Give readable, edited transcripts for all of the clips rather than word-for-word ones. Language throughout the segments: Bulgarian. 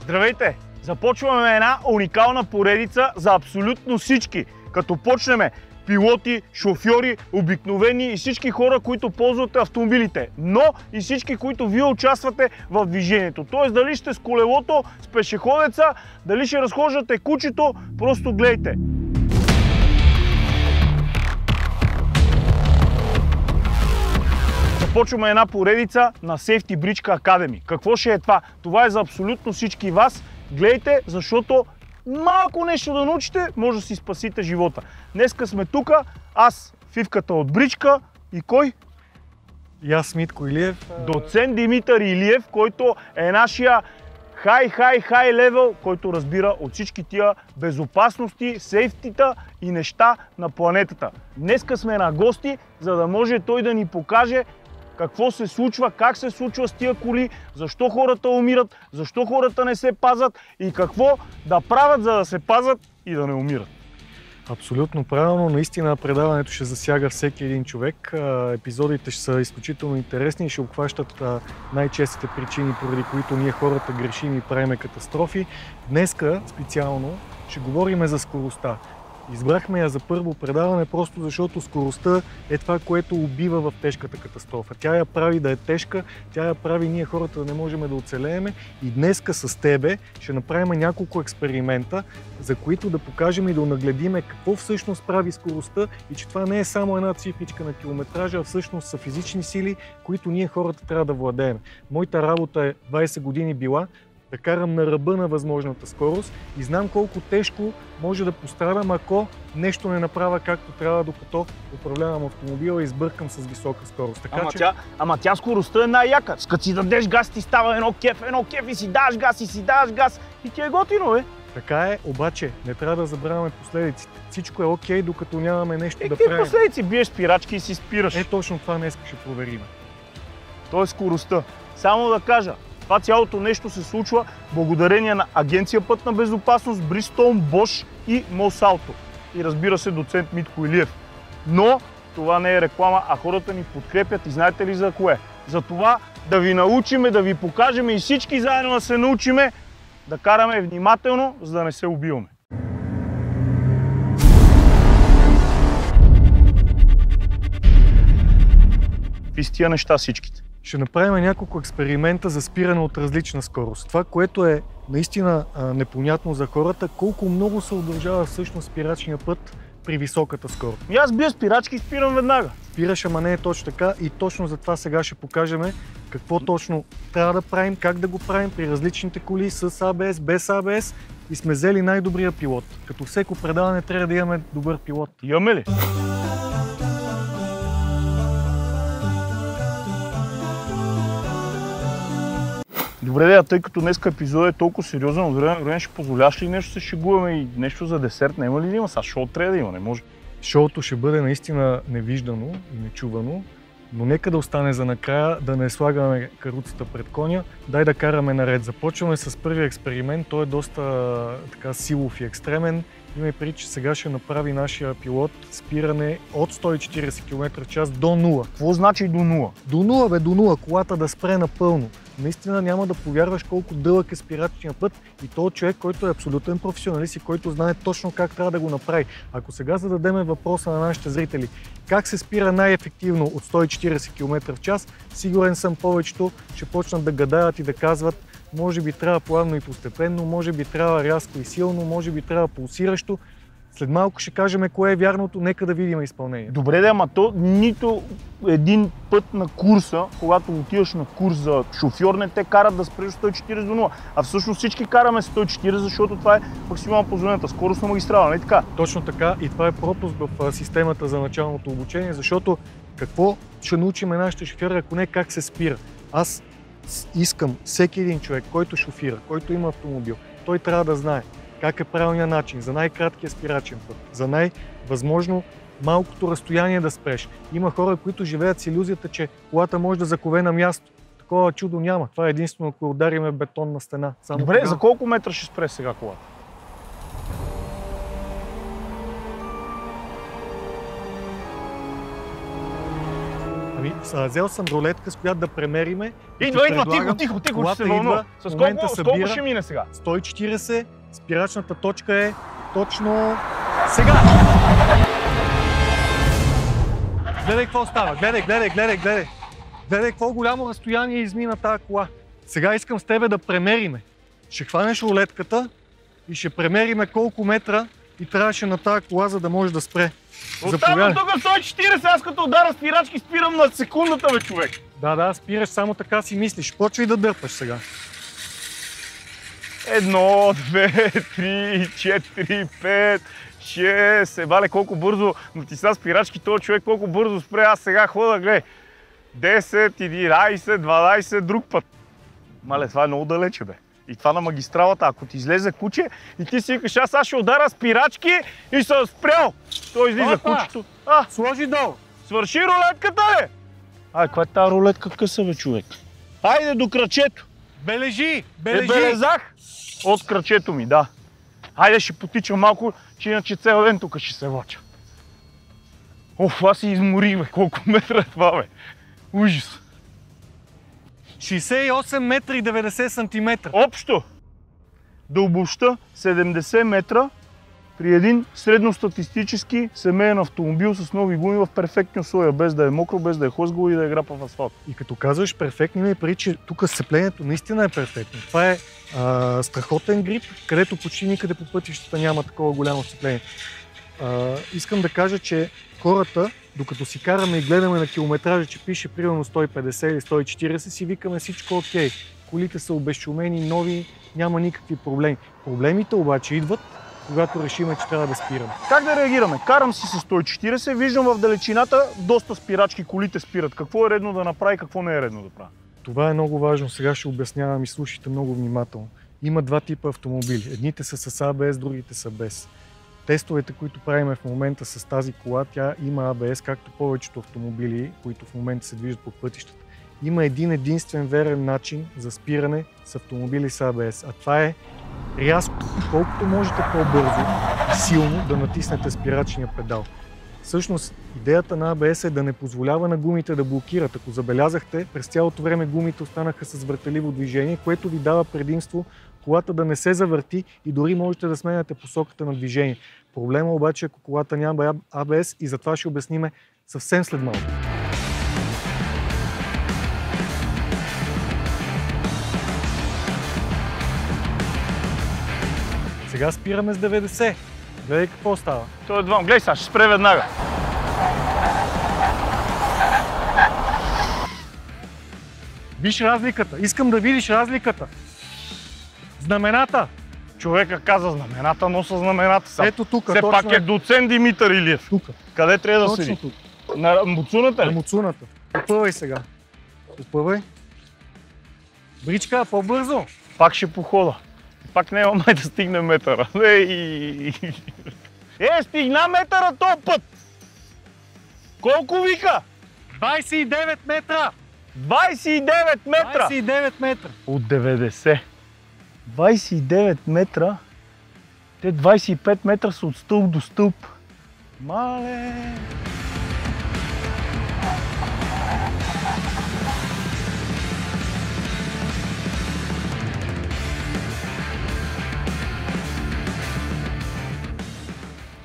Здравейте! Започваме една уникална поредица за абсолютно всички. Като почнем пилоти, шофьори, обикновени и всички хора, които ползвате автомобилите. Но и всички, които вие участвате в движението. Тоест дали сте с колелото, с пешеходеца, дали ще разхождате кучето, просто гледайте. Започваме една поредица на Safety Бричка Academy. Какво ще е това? Това е за абсолютно всички вас. Гледайте, защото малко нещо да научите, може да си спасите живота. Днеска сме тук, аз, Фивката от Бричка и кой? И аз, Митко Илиев. Доцент Димитър Илиев, който е нашия хай левел, който разбира от всички тия безопасности, сейфтита и неща на планетата. Днеска сме на гости, за да може той да ни покаже какво се случва, как се случва с тия коли, защо хората умират, защо хората не се пазят и какво да правят, за да се пазят и да не умират. Абсолютно правилно. Наистина предаването ще засяга всеки един човек. Епизодите ще са изключително интересни и ще обхващат най-честите причини, поради които ние хората грешим и правиме катастрофи. Днеска специално ще говорим за скоростта. Избрахме я за първо предаване, просто защото скоростта е това, което убива в тежката катастрофа. Тя я прави да е тежка, тя я прави ние хората да не можем да оцелеем. И днеска с тебе ще направим няколко експеримента, за които да покажем и да нагледиме какво всъщност прави скоростта и че това не е само една цифричка на километража, а всъщност са физични сили, които ние хората трябва да владеем. Моята работа е 20 години била да карам на ръба на възможната скорост и знам колко тежко може да пострадам, ако нещо не направя както трябва, докато управлявам автомобила и сбъркам с висока скорост. Така, ама тя скоростта е най-яка. Като си дадеш газ, ти става едно кеф и си даваш газ и ти е готино, бе. Така е, обаче не трябва да забравяме последиците. Всичко е окей, докато нямаме нещо да правим. правим. Последици? Биеш спирачки и си спираш. Точно това днес ще проверим. То е скоростта. Само да кажа, това цялото нещо се случва благодарение на Агенция Пътна безопасност, Бристол, Бош и Мосалто. И разбира се, доцент Митко Илиев. Но това не е реклама, а хората ни подкрепят и знаете ли за кое? За това да ви научиме, да ви покажем и всички заедно да се научиме да караме внимателно, за да не се убиваме. Какви са тия неща всичките? Ще направим няколко експеримента за спиране от различна скорост. Това, което е наистина непонятно за хората, колко много се удължава всъщност спирачния път при високата скорост. Аз бия спирачки и спирам веднага. Спираш, ама не е точно така и точно за това сега ще покажем какво точно трябва да правим, как да го правим при различните коли с АБС, без АБС и сме взели най-добрия пилот. Като всеко предаване трябва да имаме добър пилот. Имаме ли? Добре, тъй като днес епизодът е толкова сериозен, от време на време ще позволяваш ли нещо се шегуваме и нещо за десерт? Няма ли да има? Сега шоу трябва да има, не може. Шоуто ще бъде наистина невиждано и нечувано, но нека да остане за накрая, да не слагаме каруцата пред коня. Дай да караме наред. Започваме с първия експеримент, той е доста така силов и екстремен. Има и преди, че сега ще направи нашия пилот спиране от 140 км/ч до 0. Какво значи до 0? До 0, бе, до 0. Колата да спре напълно. Наистина няма да повярваш колко дълъг е спирачния път и този човек, който е абсолютен професионалист и който знае точно как трябва да го направи. Ако сега зададем въпроса на нашите зрители, как се спира най-ефективно от 140 км/ч, сигурен съм повечето ще почнат да гадаят и да казват, може би трябва плавно и постепенно, може би трябва рязко и силно, може би трябва пулсиращо. След малко ще кажем кое е вярното, нека да видим изпълнение. Добре, ама то нито един път на курса, когато отиваш на курс за шофьор, не те карат да спреш 140 до 0. А всъщност всички караме 140, защото това е максимално позволената скорост на магистрала, не така? Точно така и това е пропуск в системата за началното обучение, защото какво ще научим нашите шофьори, ако не как се спира? Аз искам всеки един човек, който шофира, който има автомобил, той трябва да знае как е правилният начин за най-краткия спирачен път, за най-възможно малкото разстояние да спреш. Има хора, които живеят с илюзията, че колата може да закове на място. Такова чудо няма. Това е единствено, ако удариме бетонна стена. Добре, тогава. За колко метра ще спре сега колата? Ами, взел съм рулетка, с която да премериме. Идва, тихо, ще се вълнува. С колко ще мине сега? 140, спирачната точка е точно сега. Гледай какво става, гледай. Гледай какво голямо разстояние измина тази кола. Сега искам с тебе да премериме. Ще хванеш рулетката и ще премериме колко метра и трябваше на тази кола, за да може да спре. Оставам тук 140, аз като удара спирачки спирам на секундата, бе, човек. Да, спираш, само така си мислиш. Почвай да дърпаш сега. 1, 2, 3, 4, 5, 6... Бале, колко бързо натисна спирачки този човек, колко бързо спре. Аз сега хода, гледай. 10, 11, 12, друг път. Мале, това е много далече, бе. И това на магистралата, ако ти излезе куче и ти си викаш, аз ще удара спирачки и съм спрял. Той излиза кучето. Сложи долу. Свърши рулетката, бе! Каква е тази рулетка къса, бе, човек? Хайде до крачето. Бележи! Белезах от крачето ми, да. Хайде, ще потичам малко, че иначе цял ден тук ще се влача. Аз си изморих, бе. Колко метра е това, бе? Ужас. 68 метра и 90 сантиметра. Общо дълбостта 70 метра при един средностатистически семейен автомобил с нови гуми в перфектни условия, без да е мокро, без да е хлъзгаво и да е грапа в асфалт. И като казваш перфектни, има и преди, че тук сцеплението наистина е перфектно. Това е страхотен грип, където почти никъде по пътищата няма такова голямо сцепление. Искам да кажа, че хората, докато си караме и гледаме на километража, че пише примерно 150 или 140, си викаме всичко окей. Колите са обезшумени, нови, няма никакви проблеми. Проблемите обаче идват, когато решим, че трябва да спираме. Как да реагираме? Карам си с 140, виждам в далечината доста спирачки, колите спират. Какво е редно да направи, какво не е редно да прави? Това е много важно. Сега ще обяснявам и слушайте много внимателно. Има два типа автомобили. Едните са с ABS, другите са без. Тестовете, които правим в момента с тази кола, тя има ABS, както повечето автомобили, които в момента се движат по пътищата. Има един единствен верен начин за спиране с автомобили с ABS, а това е рязко, колкото можете по-бързо и силно да натиснете спирачния педал. Всъщност, идеята на ABS е да не позволява на гумите да блокират. Ако забелязахте, през цялото време гумите останаха с въртеливо движение, което ви дава предимство колата да не се завърти и дори можете да сменяте посоката на движение. Проблема обаче е, ако колата няма ABS, и затова ще обясним съвсем след малко. Сега спираме с 90. Гледай какво става. Той едва. Гледай сега, ще спре веднага. Виж разликата. Искам да видиш разликата. Знамената. Човека каза знамената, носа знамената сам. Ето тук. Все пак е доцент Димитър Илиев. Тук. Къде трябва да седи? Тук. На муцуната ли? На муцуната. Попъвай сега. Попъвай. Бричка, по-бързо. Пак ще похода. Пак няма май да стигне метъра. Стигна метъра този път! Колко вика? 29 метра! 29 метра! 29 метра! От 90. 29 метра? Те 25 метра са от стълб до стълб. Мале!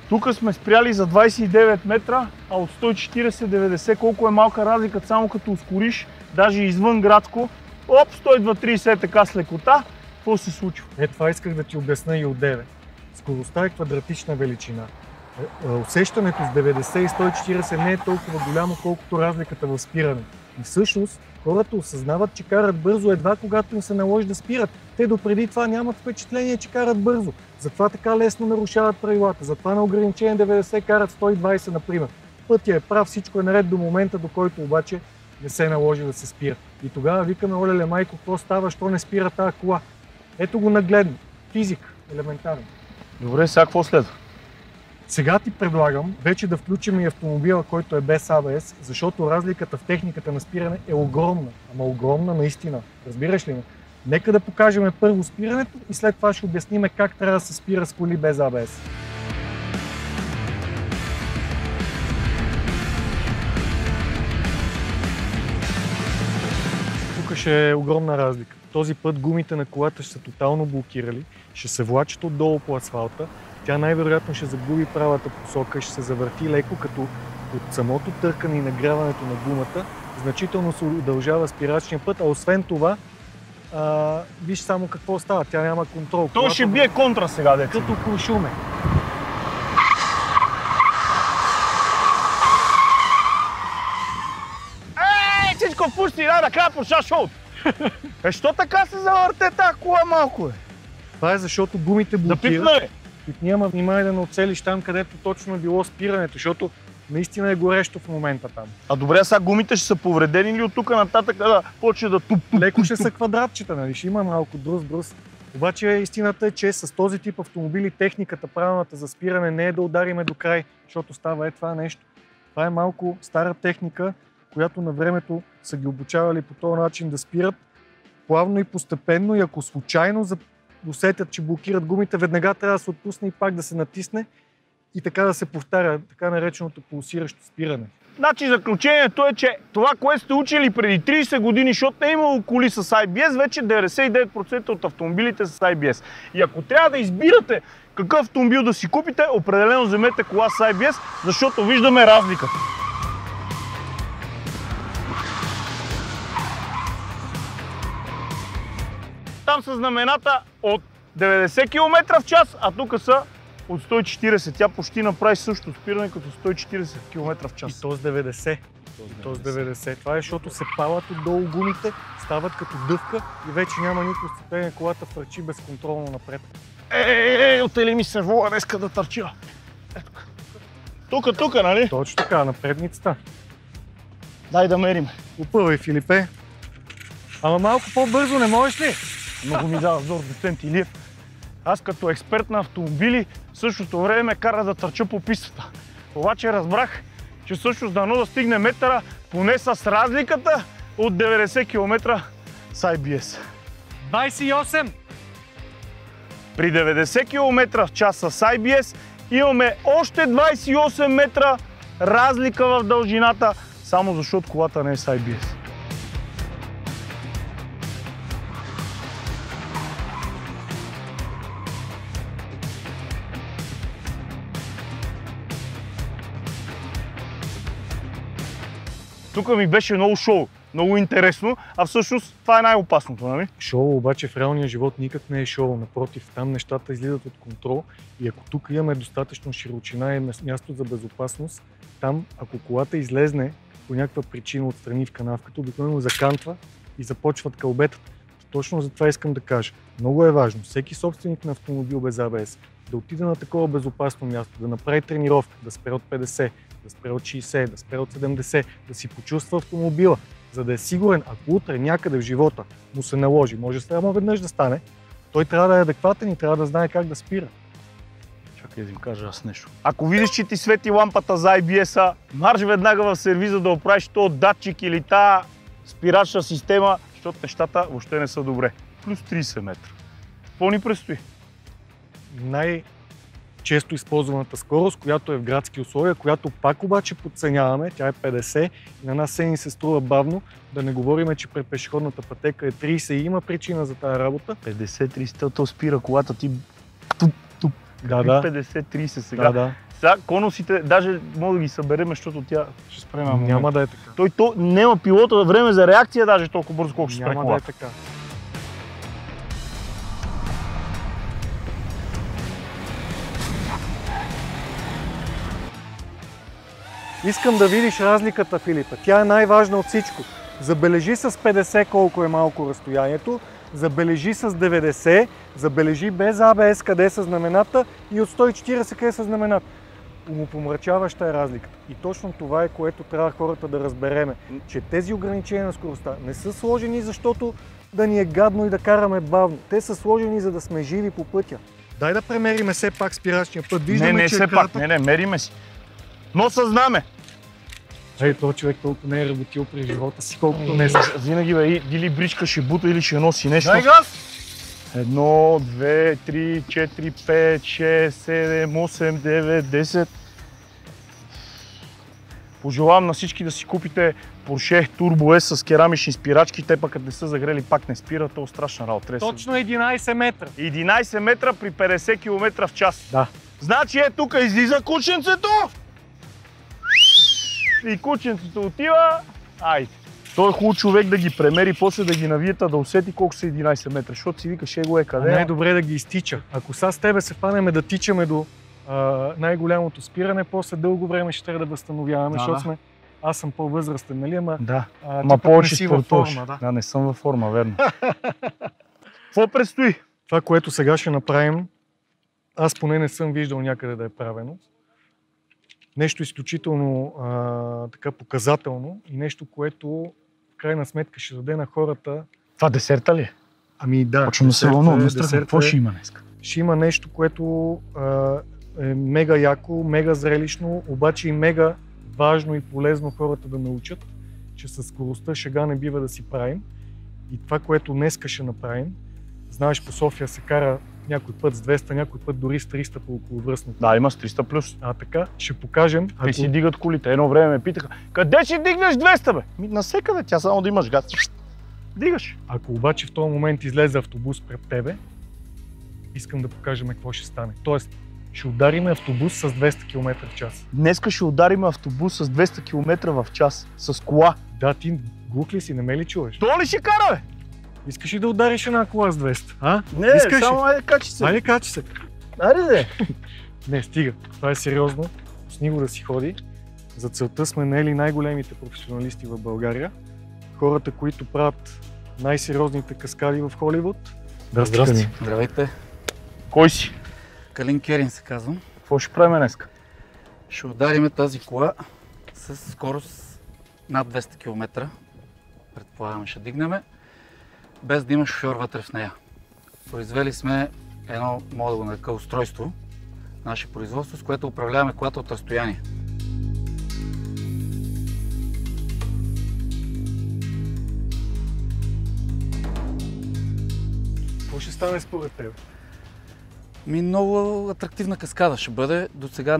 Тук сме спряли за 29 метра, а от 140-90 колко е малка разликата, само като ускориш, даже извън градско. 102-30 така с лекота. Какво се случва? Това исках да ти обясня и отдеве. Скоростта е квадратична величина. Усещането с 90 и 140 не е толкова голямо, колкото разликата в спиране. И всъщност хората осъзнават, че карат бързо едва когато им се наложи да спират. Те допреди това нямат впечатление, че карат бързо. Затова така лесно нарушават правилата. Затова на ограничение 90 карат 120, например. Пътя е прав, всичко е наред до момента, до който обаче не се наложи да се спира. И тогава викаме: олеле майко, какво става, що не спира тази кола? Ето го нагледно. Физика, елементарно. Добре, сега какво следва? Сега ти предлагам вече да включим и автомобила, който е без ABS, защото разликата в техниката на спиране е огромна. Ама огромна наистина. Разбираш ли ме? Нека да покажем първо спирането и след това ще обясним как трябва да се спира с коли без ABS. ще е огромна разлика. Този път гумите на колата ще са тотално блокирали, ще се влачат отдолу по асфалта, тя най-вероятно ще загуби правата посока и ще се завърти леко, като от самото търкане и нагряването на гумата значително се удължава спирачния път, а освен това, виж само какво става, тя няма контрол. Той ще бие контра сега, деца. Като куршуме. Всичко пусти, да кажа почна шоуто. Що така се завърте тази кола малко, бе? Това е защото гумите Да блокират. пипна, бе. И няма внимание да не оцелиш там, където точно е било спирането, защото наистина е горещо в момента там. А добре, сега гумите ще са повредени или от тук нататък да почне да туп? Леко ще са квадратчета, нали? Ще има малко брус. Обаче истината е, че с този тип автомобили техниката, правилната за спиране не е да удариме до край, защото става това нещо. Това е малко стара техника, която на времето са ги обучавали по този начин да спират плавно и постепенно, и ако случайно усетят, че блокират гумите, веднага трябва да се отпусне и пак да се натисне и така да се повтаря, така нареченото пулсиращо спиране. Значи заключението е, че това, което сте учили преди 30 години, защото не е имало коли с IBS, вече 99% от автомобилите с IBS. И ако трябва да избирате какъв автомобил да си купите, определено вземете кола с IBS, защото виждаме разликата. Там са знамената от 90 км в час, а тук са от 140. Тя почти направи също спиране като 140 км в час. И то с 90. То с 90. Това е, защото се палят отдолу гумите, стават като дъвка и вече няма никакво сцепление, колата фърчи безконтролно напред. Отели ми се вола днеска да търча. Тук, нали? Точно така, на предницата. Дай да мерим. Опъвай, Филипе. Ама малко по-бързо, не можеш ли? Много ми дава зор доцент Илиев. Аз като експерт на автомобили в същото време ме кара да търча по пистата. Обаче разбрах, че всъщност дано да стигне метъра поне с разликата от 90 км с IBS. 28! При 90 км в час с IBS имаме още 28 метра разлика в дължината, само защото колата не е с IBS. Тук ми беше много шоу, много интересно, а всъщност това е най-опасното, нали? Шоу обаче в реалния живот никак не е шоу, напротив, там нещата излизат от контрол и ако тук имаме достатъчно широчина и място за безопасност, там ако колата излезне по някаква причина отстрани в канавката, обикновено закантва и започват кълбетата. Точно за това искам да кажа. Много е важно всеки собственик на автомобил без ABS да отиде на такова безопасно място, да направи тренировка, да спре от 50, да спре от 60, да спре от 70, да си почувства автомобила, за да е сигурен, ако утре някъде в живота му се наложи, може само веднъж да стане, той трябва да е адекватен и трябва да знае как да спира. Чакай да им кажа аз нещо. Ако видиш, че ти свети лампата за IBS-а, марш веднага в сервиза да оправиш този датчик или тази спирачна система, защото нещата въобще не са добре. Плюс 30 метра. Какво ни предстои? Най-често използваната скорост, която е в градски условия, която пак обаче подценяваме, тя е 50 и на нас се ни се струва бавно, да не говорим, че при пешеходната пътека е 30 и има причина за тази работа. 50-30, то спира колата ти. Да. 50-30 сега. Да. Сега конусите, даже мога да ги съберем, защото тя ще спре на момент. Няма да е така. Той няма пилота време за реакция даже толкова бързо, колко ще спре Няма колата. да е така. Искам да видиш разликата, Филипа. Тя е най-важна от всичко. Забележи с 50 колко е малко разстоянието, забележи с 90, забележи без ABS къде са знамената и от 140 къде са знамената. Умопомрачаваща е разликата. И точно това е, което трябва хората да разбереме, че тези ограничения на скоростта не са сложени, защото да ни е гадно и да караме бавно. Те са сложени, за да сме живи по пътя. Дай да премериме все пак спирачния път. Виждаме, че все пак, мериме си. Но съзнаме! Ей, този човек толкова не е работил при живота си, колкото не Винаги бе, или бричка ще бута, или ще носи нещо. Дай газ! 1, 2, 3, 4, 5, 6, 7, 8, 9, 10. Пожелавам на всички да си купите Porsche Turbo S с керамични спирачки, те пък като не са загрели пак не спират, то е страшна работа. Точно 11 метра. 11 метра при 50 км в час. Да. Значи тук излиза кученцето и кученцето отива. Айде. Той е хубаво човек да ги премери, после да ги навиета, да усети колко са 11 метра, защото си викаш его е къде. Най-добре да ги изтича. Ако сега с тебе се фанеме да тичаме до най-голямото спиране, после дълго време ще трябва да възстановяваме, защото аз съм по-възрастен, нали? Ма повече спортуваш. Да, не съм във форма, верно. Какво предстои? Това, което сега ще направим, аз поне не съм виждал някъде да е правено. Нещо изключително така показателно и нещо, което в крайна сметка ще даде на хората. Това десерта ли е? Ами да. Почвам да се вълнувам. Какво ще има днес? Ще има нещо, което е мега яко, мега зрелищно, обаче и мега важно и полезно хората да научат, че със скоростта шега не бива да си правим. И това, което днеска ще направим, знаеш, по София се кара някой път с 200, някой път дори с 300 по околовръстното. Да, има с 300 плюс. Така, ще покажем. Те си дигат колите. Едно време ме питаха, къде ще дигнеш 200, бе? Насекъде, тя само да имаш газ. Дигаш. Ако обаче в този момент излезе автобус пред тебе, искам да покажем какво ще стане. Тоест, ще удариме автобус с 200 км в час. Днеска ще удариме автобус с 200 км в час. С кола. Да, ти глух ли си, не ме ли чуваш? То ли ще кара, бе? Искаш ли да удариш една кола с 200? Не, само айде качи се. Айде качи се. Айде. Не, стига. Това е сериозно. С него да си ходи. За целта сме наели най-големите професионалисти в България. Хората, които правят най-сериозните каскади в Холивуд. Здрасти. Здравейте. Кой си? Калин Керин се казвам. Какво ще правим днеска? Ще удариме тази кола с скорост над 200 км. Предполагам, ще дигнеме, без да има шофьор вътре в нея. Произвели сме едно, мога да го нарека, устройство, наше производство, с което управляваме колата от разстояние. Какво ще стане според теб? Много атрактивна каскада ще бъде. До сега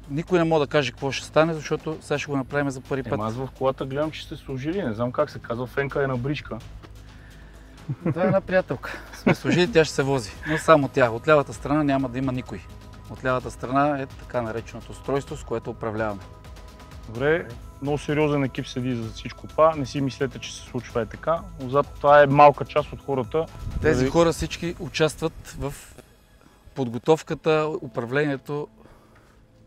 никой не може да каже какво ще стане, защото сега ще го направим за първи път. Аз в колата гледам, че сте служили, не знам как се казва, Фенка е на бричка. Това е една приятелка. Сме служили, тя ще се вози, но само тя. От лявата страна няма да има никой. От лявата страна е така нареченото устройство, с което управляваме. Добре, много сериозен екип седи за всичко това. Не си мислете, че се случва така, но зад това е малка част от хората. Тези хора всички участват в подготовката, управлението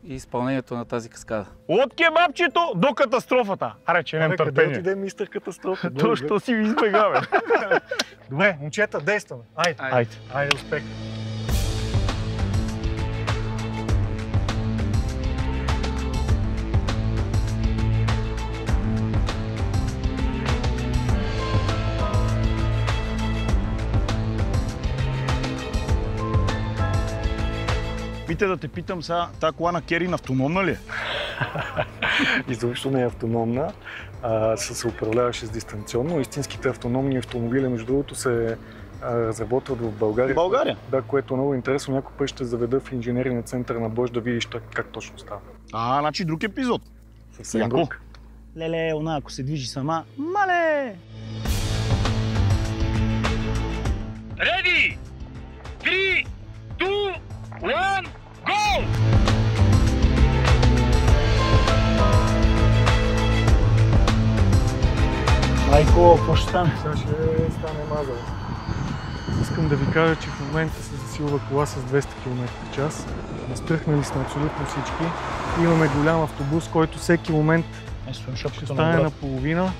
и изпълнението на тази каскада. От кебабчето до катастрофата. Аре, че нямам търпение. Къде отиде мистер катастрофа? То си ви избегаваме. Добре, момчета, действаме. Айде. Айде, успех. Мите, да те питам сега, тази кола на Керин автономна ли е? Изобщо не е автономна, се управляваше с дистанционно. Истинските автономни автомобили, между другото, се разработват в България. България? Да, което е много интересно. Някой път ще заведа в инженерния център на Bosch да видиш как точно става. Значи друг епизод. Съвсем друг. Леле, она ако се движи сама, мале! Ready! 3, 2, 1, go! Майко, какво ще стане? Сега ще стане мазал. Искам да ви кажа, че в момента се засилва кола с 200 км в час. Настръхнали сме абсолютно всички. Имаме голям автобус, който всеки момент ще стане наполовина.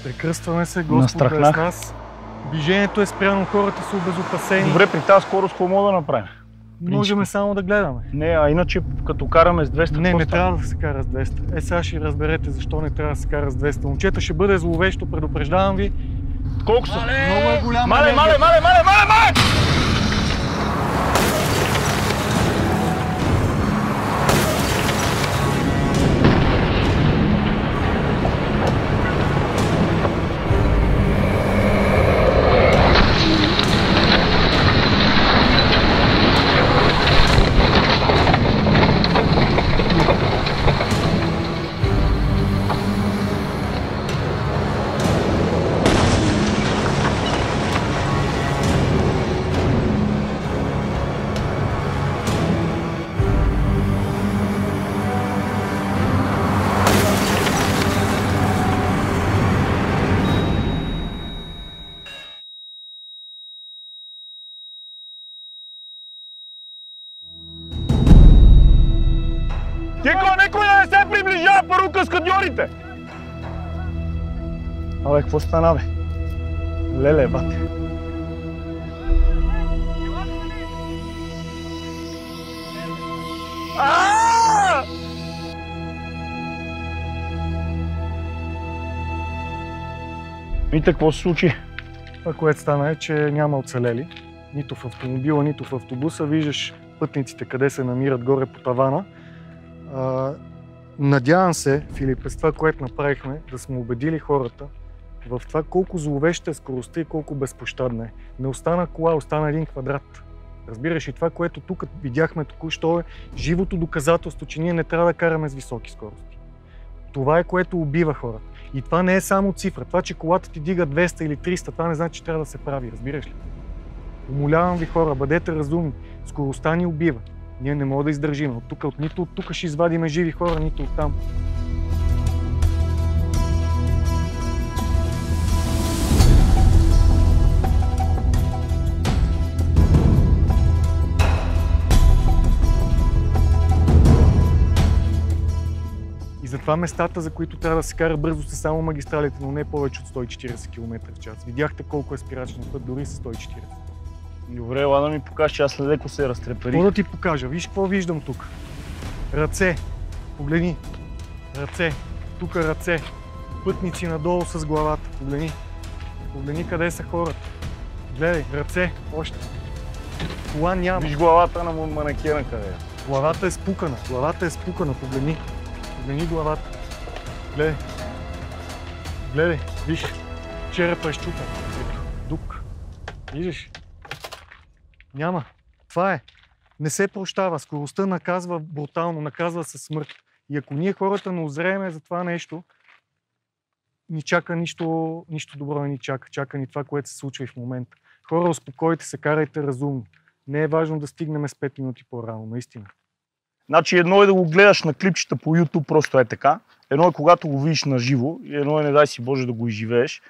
Прекръстваме се, Господ е с нас. Движението е спряно, хората са обезопасени. Добре, при тази скорост какво мога да направим? Можем само да гледаме. Не, а иначе като караме с 200... Не трябва да се кара с 200. Сега ще разберете защо не трябва да се кара с 200. Момчета, ще бъде зловещо, предупреждавам ви. Колко са? Много е голяма. Мале! Тихо, никой да не се приближава първо каскадьорите! Абе, какво стана, бе? Леле, бате. Мите, какво се случи? Това, което стана е, че няма оцелели. Нито в автомобила, нито в автобуса. Виждаш пътниците къде се намират горе по тавана. Надявам се, Филип, с това, което направихме, да сме убедили хората в това колко зловеща е скоростта и колко безпощадна е. Не остана кола, остана един квадрат. Разбираш, и това, което тук видяхме току-що е живото доказателство, че ние не трябва да караме с високи скорости. Това е, което убива хората. И това не е само цифра. Това, че колата ти дига 200 или 300, това не значи, че трябва да се прави, разбираш ли? Умолявам ви, хора, бъдете разумни. Скоростта ни убива. Ние не можем да издържим. Нито от тук ще извадиме живи хора, нито от там. И затова местата, за които трябва да се кара бързо, са само магистралите, но не повече от 140 км в час. Видяхте колко е спирачният път, дори с 140. Добре, ела да ми покажеш, че аз след леко се разтреперих. Какво да ти покажа? Виж какво виждам тук. Ръце. Погледни. Ръце. Тук ръце. Пътници надолу с главата. Погледни. Погледни къде са хората. Гледай, ръце. Още. Кола няма. Виж главата на манекена къде е. Главата е спукана. Главата е спукана. Погледни. Погледни главата. Гледай. Гледай. Виж. Черепа е щупен. Ето. Дук. Виждаш? Няма. Това е. Не се прощава. Скоростта наказва брутално, наказва със смърт. И ако ние хората не озрееме за това нещо, ни чака нищо добро не ни чака. Чака ни това, което се случва и в момента. Хора, успокойте се, карайте разумно. Не е важно да стигнем с 5 минути по-рано, наистина. Значи едно е да го гледаш на клипчета по YouTube, просто е така. Едно е когато го видиш на живо, и едно е, не дай си Боже, да го изживееш.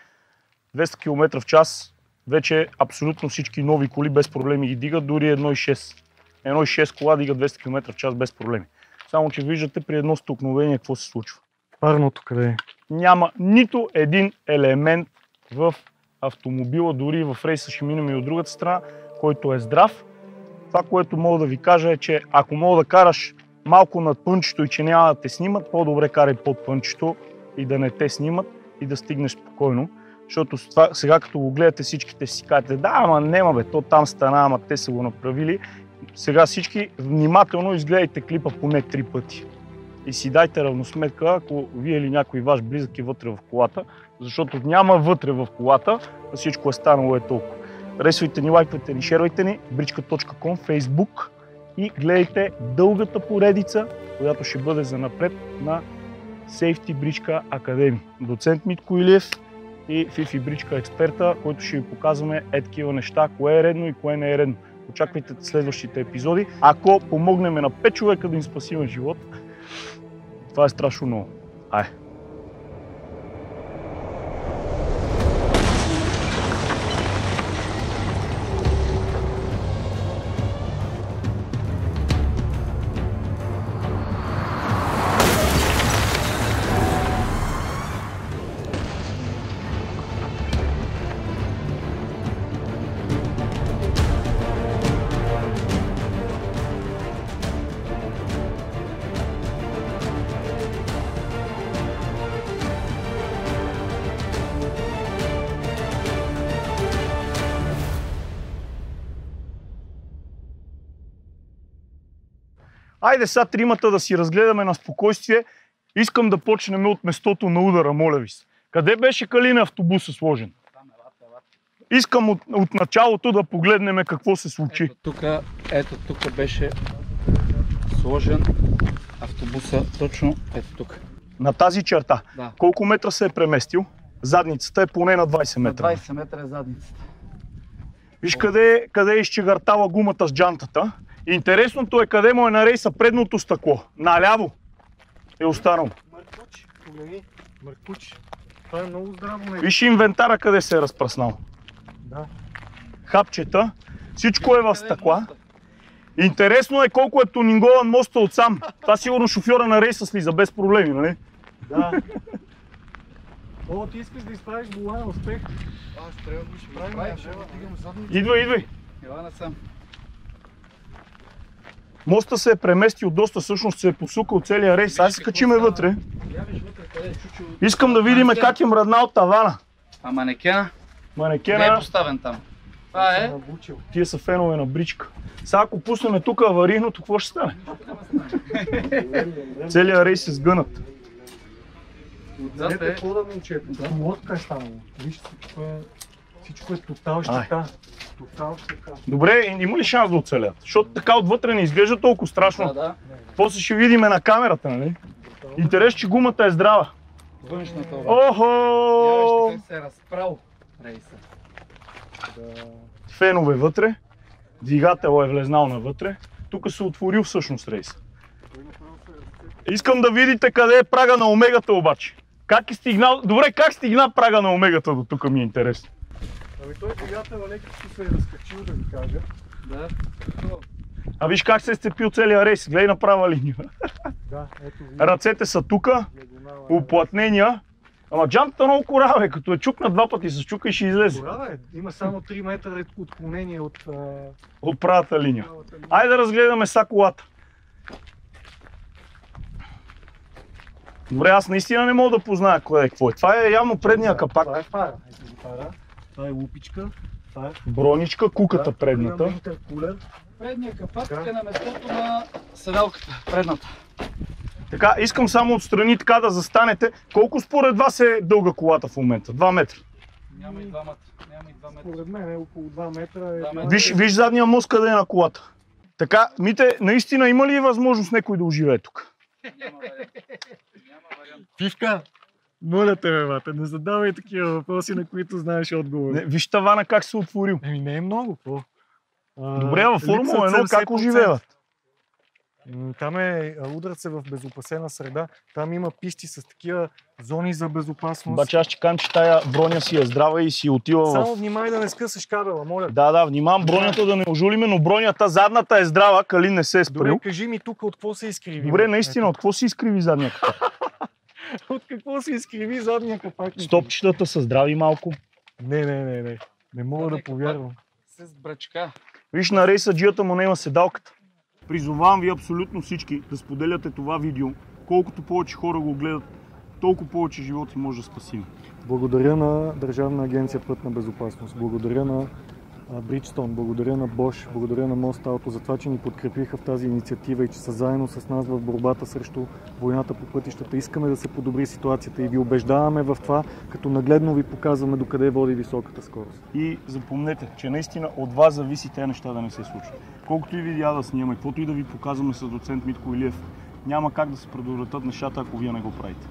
200 км в час вече абсолютно всички нови коли без проблеми ги дигат, дори 1.6. 1.6 кола дига 200 км в час без проблеми. Само че виждате при едно столкновение какво се случва. Парното къде е? Няма нито един елемент в автомобила, дори в рейса ще минем и от другата страна, който е здрав. Това, което мога да ви кажа е, че ако мога да караш малко над пънчето и че няма да те снимат, по-добре карай под пънчето и да не те снимат и да стигнеш спокойно. Защото сега като го гледате всичките си кажете, да, ама нема бе, то там стана, ама те са го направили. Сега всички внимателно изгледайте клипа поне 3 пъти. И си дайте равносметка, ако вие или някой ваш близък е вътре в колата, защото няма вътре в колата, а всичко е станало толкова. Харесвайте ни, лайквайте ни, шервайте ни, brichka.com, Facebook и гледайте дългата поредица, която ще бъде занапред на Safety Brichka Academy. Доцент Митко Илиев и Фифи Бричка експерта, който ще ви показваме такива неща, кое е редно и кое не е редно. Очаквайте следващите епизоди. Ако помогнем на 5 човека да им спасим живот, това е страшно много. Ай! Айде сега тримата да си разгледаме на спокойствие. Искам да почнем от местото на удара, моля ви се. Къде беше Калина автобуса сложен? Искам от началото да погледнем какво се случи. Ето тук беше сложен автобуса, точно ето тук. На тази черта? Да. Колко метра се е преместил? Задницата е поне на 20 метра. На 20 метра е задницата. Виж къде е изчегартала гумата с джантата. Интересното е къде му е на рейса предното стъкло. Наляво е останало. Мъркуч, погледни. Мъркуч. Това е много здраво. Виж инвентара къде се е разпръснал. Да. Хапчета. Всичко е в стъкла. Интересно е колко е тунингован моста отсам. Това сигурно шофьора на рейса слиза без проблеми, нали? Да. О, ти искаш да изправиш вола на успех. Аз трябва да ще правим, ще дигам задници. Идвай. Ела насам. Моста се е преместил доста, всъщност се е посукал целия рейс. Айде се качиме вътре. Я виж вътре къде е чучо. Искам да видим как е мръднал тавана. А манекена? Не е Манекена, поставен там. Това е. тия са фенове на бричка. Сега ако пуснем тук аварийното, какво ще стане? Целият рейс е сгънат. Отзад е. Лодка е станало. Виж, всичко е тотал щета. Тотал щета. Добре, има ли шанс да оцелят? Защото така отвътре не изглежда толкова страшно. Да. После ще видим на камерата, нали? Интерес, че гумата е здрава. Външната Охо! Я вижте как се е разправил рейса. Фенове вътре. Двигател е влезнал навътре. Тук се отворил всъщност рейса. Искам да видите къде е прага на омегата обаче. Как е стигнал? Добре, как стигна прага на омегата до тук ми е интересно. Ами той двигател лекичко се е разкачил, да ви кажа. Да. А виж как се е сцепил целия рейс. Гледай на права линия. Да, ето ви. Ръцете са тука, уплътнения. Ама джантата много корава е, като е чукна два пъти с чука и ще излезе. Корава е. Има само 3 метра отклонение от От правата линия. Айде да разгледаме са колата. Добре, аз наистина не мога да позная кое е какво е. Това е явно предния капак. Това е фара. Ето ги фара. Това е лупичка. Това е Броничка, куката предната. интеркулер. Предният капак е на местото на седалката. Предната. Така, искам само отстрани така да застанете. Колко според вас е дълга колата в момента? 2 метра. Няма и 2 метра. Няма и 2 метра. Според мен е около 2 метра. Виж задния мост къде е на колата. Така, Мите, наистина има ли възможност някой да оживее тук? Няма вариант. Пивка, моля те, бе, не задавай такива въпроси, на които знаеш отговор. Виж тавана как се отворил. Еми не е много, какво? Добре, във Формула 1 как оживяват? Там е удрят в безопасена среда. Там има писти с такива зони за безопасност. Обаче аз ще кажа, че тая броня си е здрава и си отива Само внимай да не скъсаш кабела, моля. Да, внимавам бронята да не ожулиме, но бронята задната е здрава, Калин не се е сприл. Добре, кажи ми тук от какво се изкриви. Добре, наистина, от какво се изкриви задния капак? От какво се изкриви задния капак? Стопчетата са здрави малко. Не. Не мога да повярвам. С бръчка. Виж, на рейсаджията му не има седалката. Призовавам ви абсолютно всички да споделяте това видео. Колкото повече хора го гледат, толкова повече животи може да спасим. Благодаря на Държавна агенция Пътна безопасност. Благодаря на Bridgestone, благодаря на Bosch, благодаря на Most Auto за това, че ни подкрепиха в тази инициатива и че са заедно с нас в борбата срещу войната по пътищата. Искаме да се подобри ситуацията и ви убеждаваме в това, като нагледно ви показваме докъде води високата скорост. И запомнете, че наистина от вас зависи тези неща да не се случат. Колкото и видеа да снимаме, каквото и да ви показваме с доцент Митко Илиев, няма как да се предотвратят нещата, ако вие не го правите.